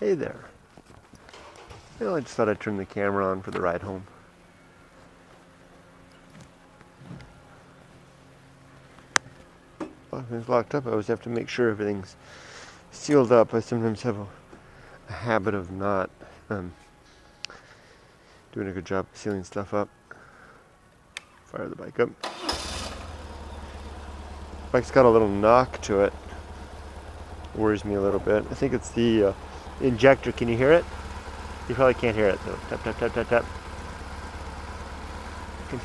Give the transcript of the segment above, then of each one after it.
Hey there. Well, I just thought I'd turn the camera on for the ride home. Oh, everything's locked up. I always have to make sure everything's sealed up. I sometimes have a habit of not doing a good job sealing stuff up. Fire the bike up. Bike's got a little knock to it. Worries me a little bit. I think it's the injector. Can you hear it? You probably can't hear it, so tap, tap, tap, tap, tap. You can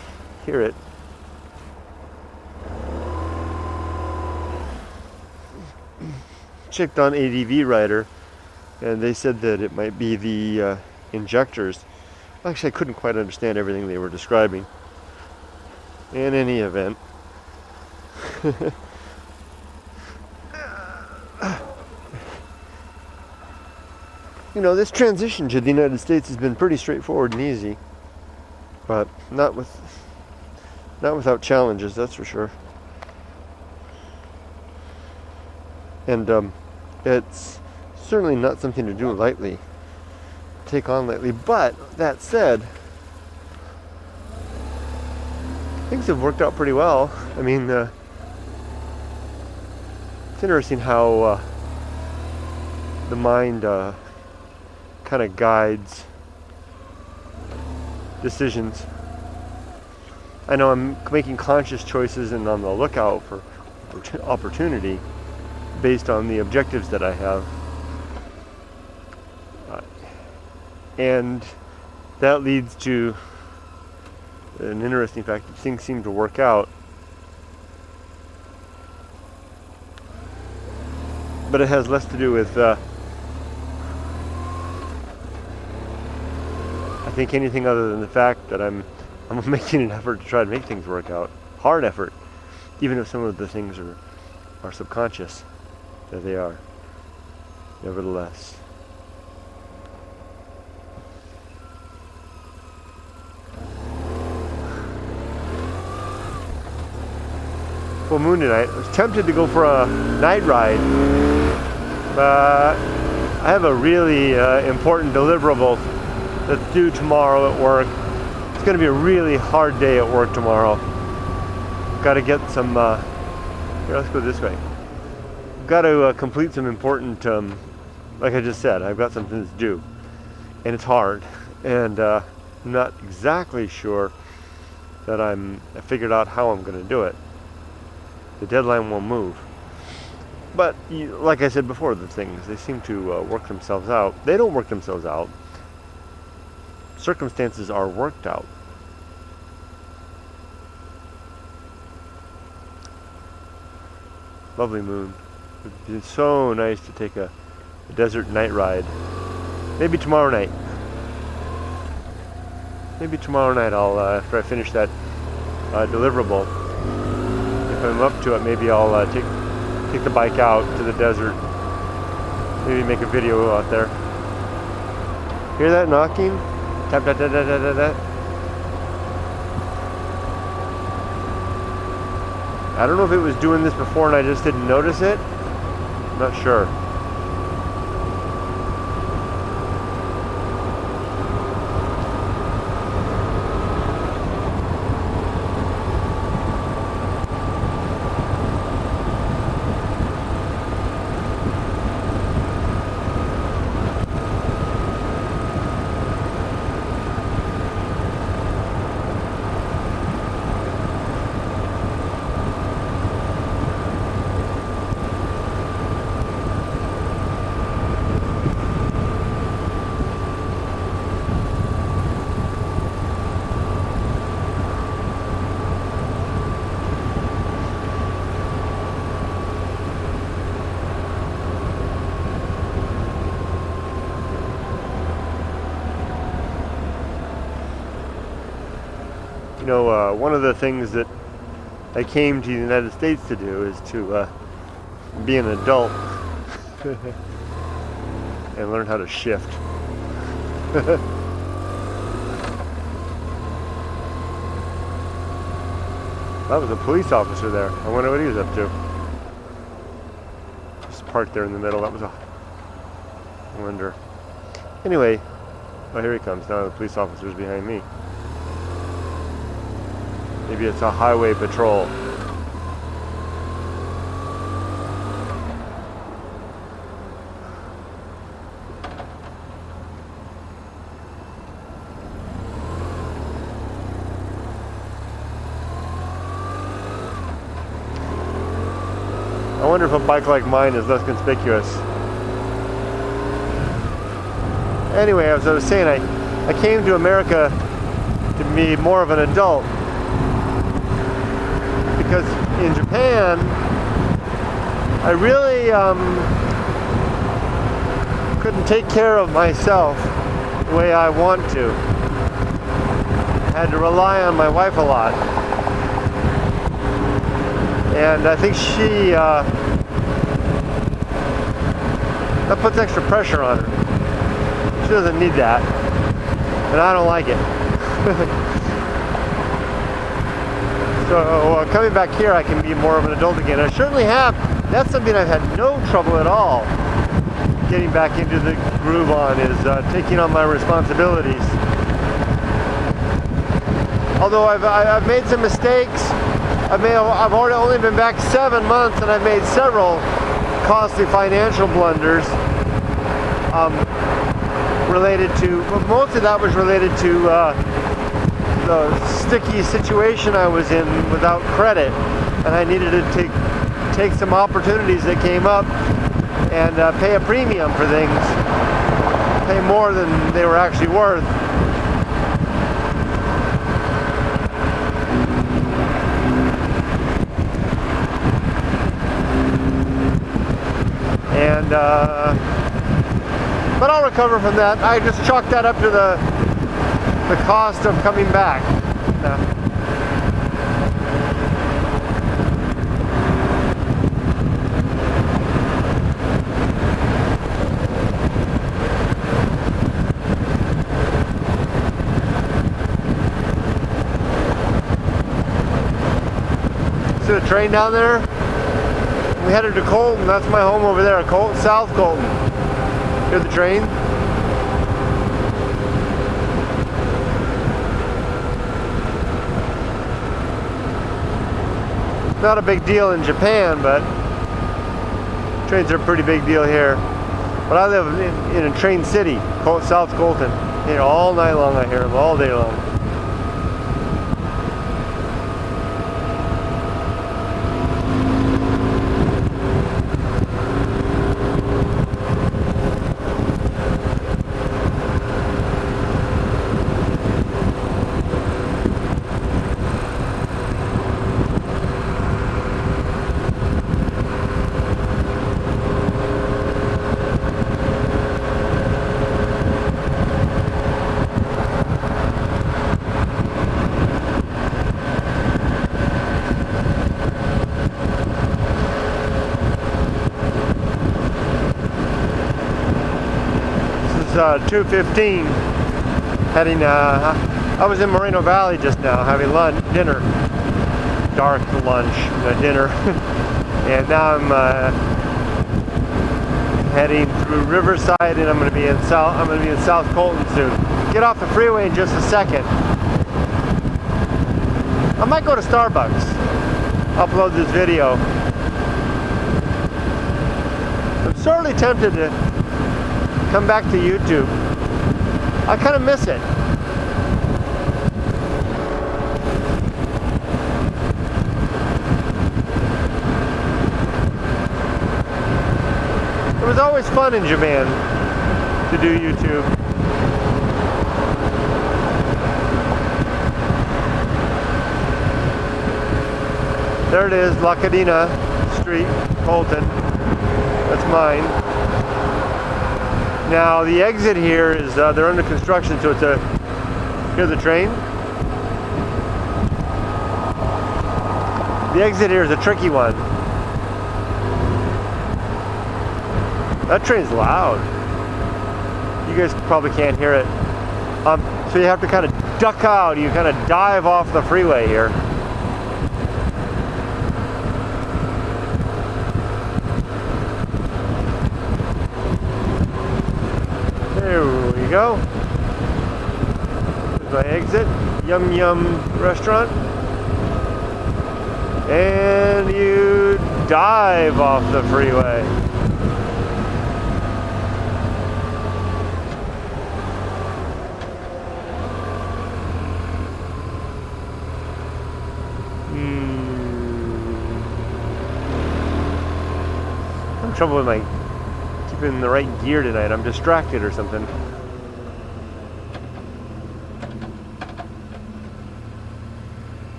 hear it. Checked on ADV Rider, and they said that it might be the injectors. Actually, I couldn't quite understand everything they were describing. In any event, you know, this transition to the United States has been pretty straightforward and easy, but not without challenges, that's for sure. And it's certainly not something to do lightly, take on lightly. But that said, things have worked out pretty well. I mean, it's interesting how the mind kind of guides decisions. I know I'm making conscious choices and on the lookout for opportunity based on the objectives that I have. And that leads to an interesting fact that things seem to work out. But it has less to do with I think anything other than the fact that I'm making an effort to try to make things work out. Hard effort, even if some of the things are subconscious, that they are, nevertheless. Full moon tonight. I was tempted to go for a night ride, but I have a really important deliverable that's due tomorrow at work. It's going to be a really hard day at work tomorrow. Got to get some, here, let's go this way. Got to complete some important, like I just said, I've got something that's due. And it's hard. And I'm not exactly sure that I figured out how I'm going to do it. The deadline won't move. But like I said before, the things, they seem to work themselves out. They don't work themselves out. Circumstances are worked out. Lovely moon. It'd be so nice to take a desert night ride. Maybe tomorrow night. Maybe tomorrow night I'll, after I finish that deliverable, if I'm up to it, maybe I'll take the bike out to the desert. Maybe make a video out there. Hear that knocking? Tap, tap, tap, tap, tap, tap. I don't know if it was doing this before and I just didn't notice it. I'm not sure. You know, one of the things that I came to the United States to do is to be an adult and learn how to shift. That was a police officer there. I wonder what he was up to. Just parked there in the middle. That was a I wonder. Anyway, oh, here he comes. Now the police officer's behind me. Maybe it's a highway patrol. I wonder if a bike like mine is less conspicuous. Anyway, as I was saying, I came to America to be more of an adult. Because in Japan, I really couldn't take care of myself the way I want to. I had to rely on my wife a lot. And I think that puts extra pressure on her. She doesn't need that. And I don't like it. So coming back here, I can be more of an adult again. I certainly have. That's something I've had no trouble at all getting back into the groove on, is taking on my responsibilities. Although I've made some mistakes. I've already only been back 7 months, and I've made several costly financial blunders related to, well, most of that was related to the sticky situation I was in without credit, and I needed to take some opportunities that came up and pay a premium for things, pay more than they were actually worth. And but I'll recover from that. I just chalk that up to the cost of coming back. See the train down there? We headed to Colton. That's my home over there, Colton, South Colton. Hear the train? Not a big deal in Japan, but trains are a pretty big deal here. But I live in a train city, South Colton. You know, all night long I hear them, all day long. This is 2:15, heading, I was in Moreno Valley just now having dinner, dark lunch, dinner, and now I'm heading through Riverside, and I'm going to be in South Colton soon. Get off the freeway in just a second. I might go to Starbucks, upload this video. I'm sorely tempted to come back to YouTube. I kind of miss it. It was always fun in Japan to do YouTube. There it is, La Cadena Street, Colton. That's mine. Now the exit here is, they're under construction, so it's here's the train. The exit here is a tricky one. That train's loud. You guys probably can't hear it. So you have to kind of duck out, you kind of dive off the freeway here. my exit. Yum Yum restaurant. And you dive off the freeway. I'm trouble with my keeping the right gear tonight. I'm distracted or something.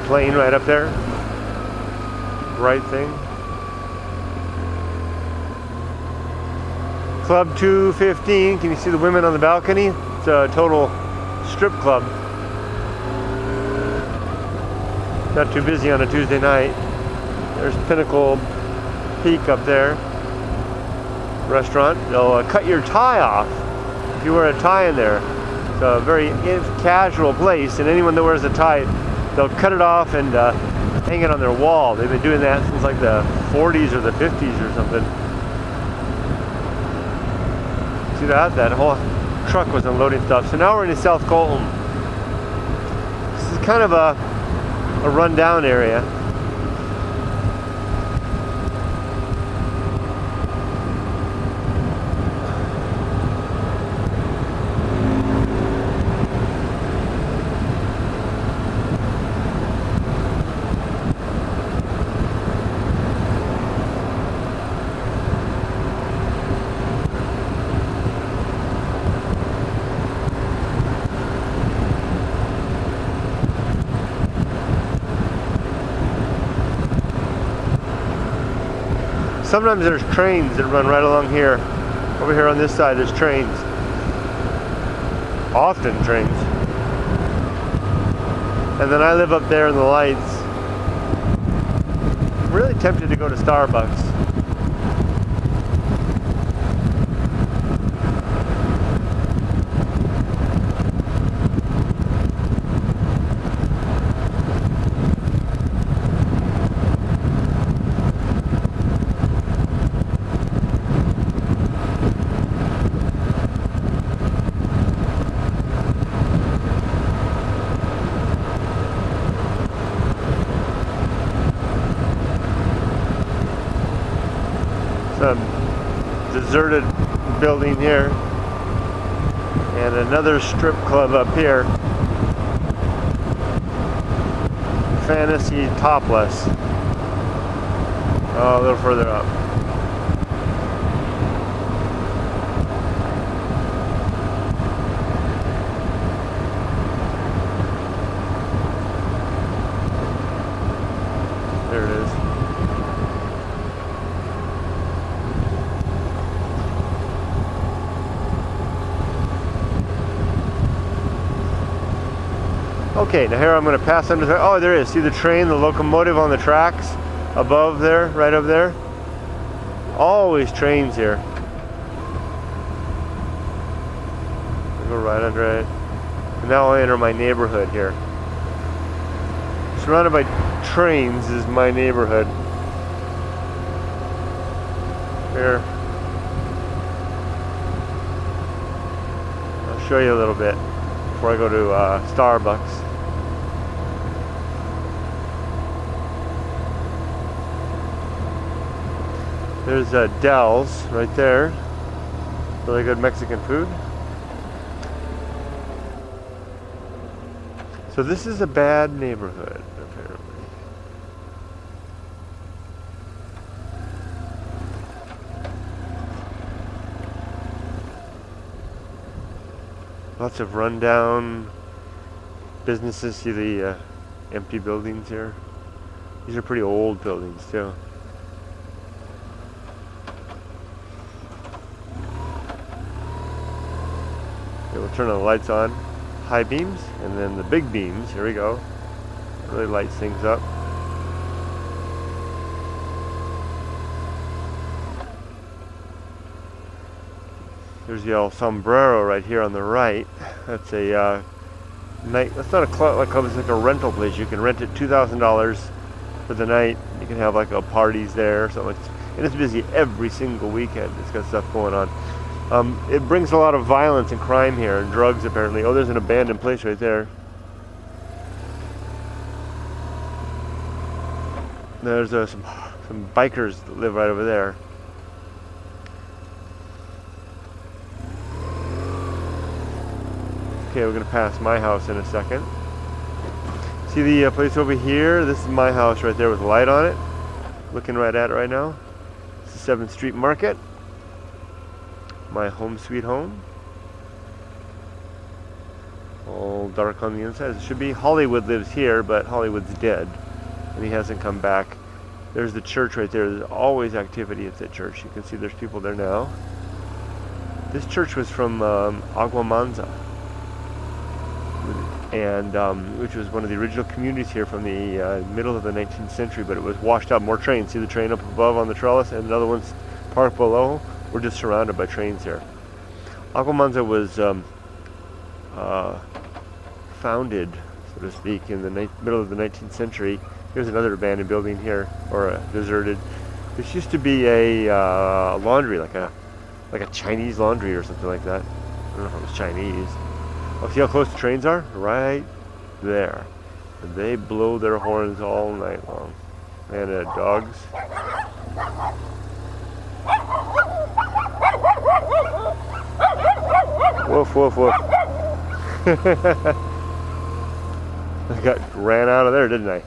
Plane right up there. Right thing. Club 215. Can you see the women on the balcony? It's a total strip club. Not too busy on a Tuesday night. There's Pinnacle Peak up there. Restaurant. They'll cut your tie off if you wear a tie in there. It's a very casual place, and anyone that wears a tie, they'll cut it off and hang it on their wall. They've been doing that since like the 40s or the 50s or something. See that? That whole truck was unloading stuff. So now we're in South Colton. This is kind of a rundown area. Sometimes there's trains that run right along here. Over here on this side there's trains. Often trains. And then I live up there in the lights. I'm really tempted to go to Starbucks. Deserted building here, and another strip club up here. Fantasy Topless. Oh, a little further up. There it is. Okay, now here I'm going to pass under. Oh, there it is. See the train, the locomotive on the tracks above there, right up there? Always trains here. I'll go right under it. And now I'll enter my neighborhood here. Surrounded by trains is my neighborhood. Here. I'll show you a little bit before I go to Starbucks. There's Dell's right there. Really good Mexican food. So this is a bad neighborhood, apparently. Lots of rundown businesses. See the empty buildings here? These are pretty old buildings too. We'll turn the lights on, high beams, and then the big beams. Here we go. It really lights things up. There's the El Sombrero right here on the right. That's a night. That's not a club. It's like a rental place. You can rent it $2,000 for the night. You can have like a parties there or something like this. And it's busy every single weekend. It's got stuff going on. It brings a lot of violence and crime here, and drugs apparently. Oh, there's an abandoned place right there. There's some bikers that live right over there. Okay, we're going to pass my house in a second. See the place over here? This is my house right there with a light on it. Looking right at it right now. It's the 7th Street Market. My home sweet home. All dark on the inside. It should be. Hollywood lives here, but Hollywood's dead. And he hasn't come back. There's the church right there. There's always activity at that church. You can see there's people there now. This church was from Aguamanza, and which was one of the original communities here from the middle of the 19th century, but it was washed out. More trains. See the train up above on the trellis, and another one's parked below. We're just surrounded by trains here. Aguamanza was founded, so to speak, in the middle of the 19th century. Here's another abandoned building here, or deserted. This used to be a laundry, like a Chinese laundry or something like that. I don't know if it was Chinese. Oh, see how close the trains are? Right there. And they blow their horns all night long. And dogs. Woof, woof, woof. I ran out of there, didn't I?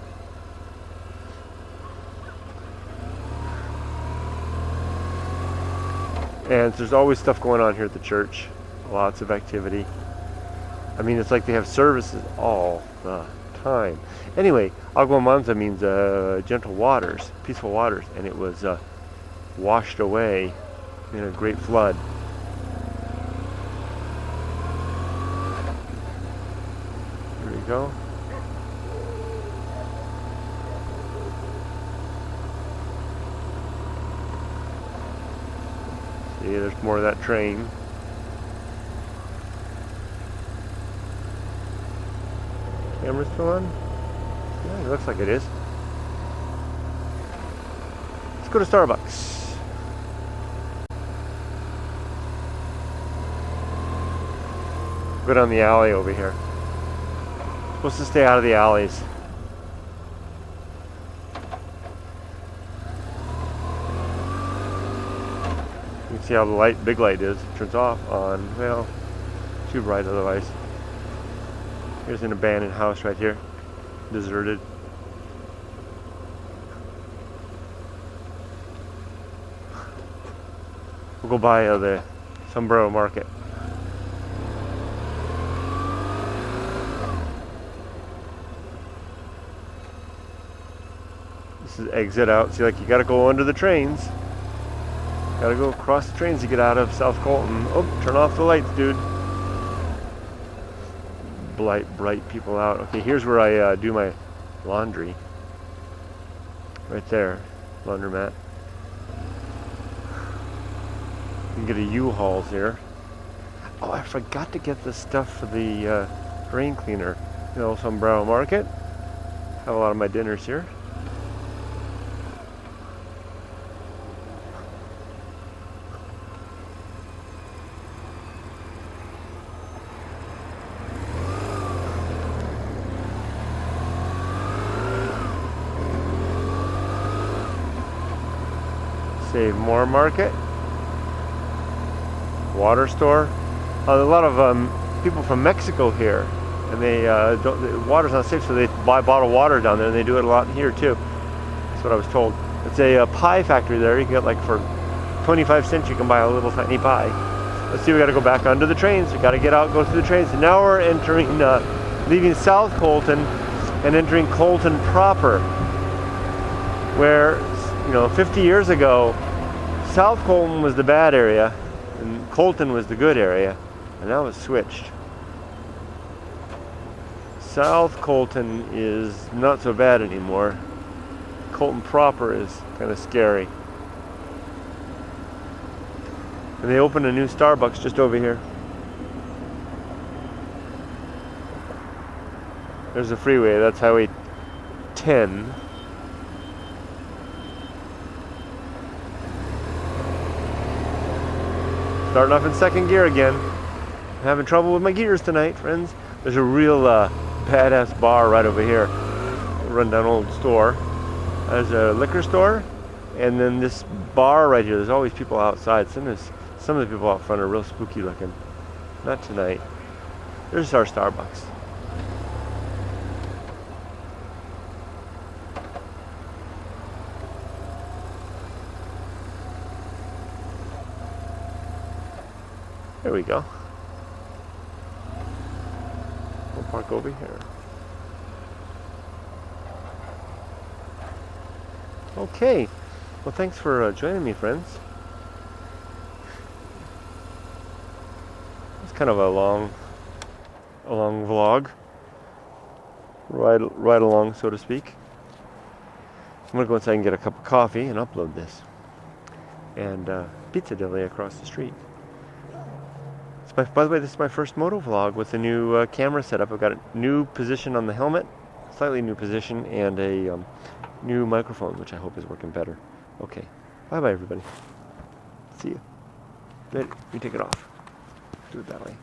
And there's always stuff going on here at the church. Lots of activity. I mean, it's like they have services all the time. Anyway, Aguamanza means gentle waters, peaceful waters, and it was washed away in a great flood. There we go. See, there's more of that train. Camera's still on? Yeah, it looks like it is. Let's go to Starbucks. Go down the alley over here. Supposed to stay out of the alleys. You can see how the big light is. It turns off, on. Well, too bright otherwise. Here's an abandoned house right here. Deserted. We'll go by the Sombrero Market. This is exit out. See, like, you gotta go under the trains. Gotta go across the trains to get out of South Colton. Oh, turn off the lights, dude. Bright people out. Okay, here's where I do my laundry. Right there, laundromat. You can get a U-Hauls here. Oh, I forgot to get the stuff for the drain cleaner. You know, Sombrero Market. Have a lot of my dinners here. Save More Market, water store. A lot of people from Mexico here, and they the water's not safe, so they buy bottled water down there, and they do it a lot here too. That's what I was told. It's a pie factory there. You can get, like, for 25 cents, you can buy a little tiny pie. Let's see, we got to go back onto the trains. We got to get out, go through the trains. And now we're entering, leaving South Colton and entering Colton proper, where, you know, 50 years ago, South Colton was the bad area and Colton was the good area, and now it's switched. South Colton is not so bad anymore. Colton proper is kind of scary. And they opened a new Starbucks just over here. There's the freeway, that's Highway 10. Starting off in second gear again. I'm having trouble with my gears tonight, friends. There's a real badass bar right over here. Rundown old store. There's a liquor store, and then this bar right here. There's always people outside. Some of the people out front are real spooky looking. Not tonight. There's our Starbucks. There we go. We'll park over here. Okay. Well, thanks for joining me, friends. It's kind of a long vlog. Right along, so to speak. I'm gonna go inside and get a cup of coffee and upload this. And Pizza Deli across the street. By the way, this is my first moto vlog with a new camera setup. I've got a new position on the helmet, slightly new position, and a new microphone, which I hope is working better. Okay, bye-bye, everybody. See you. Let me take it off. Do it that way.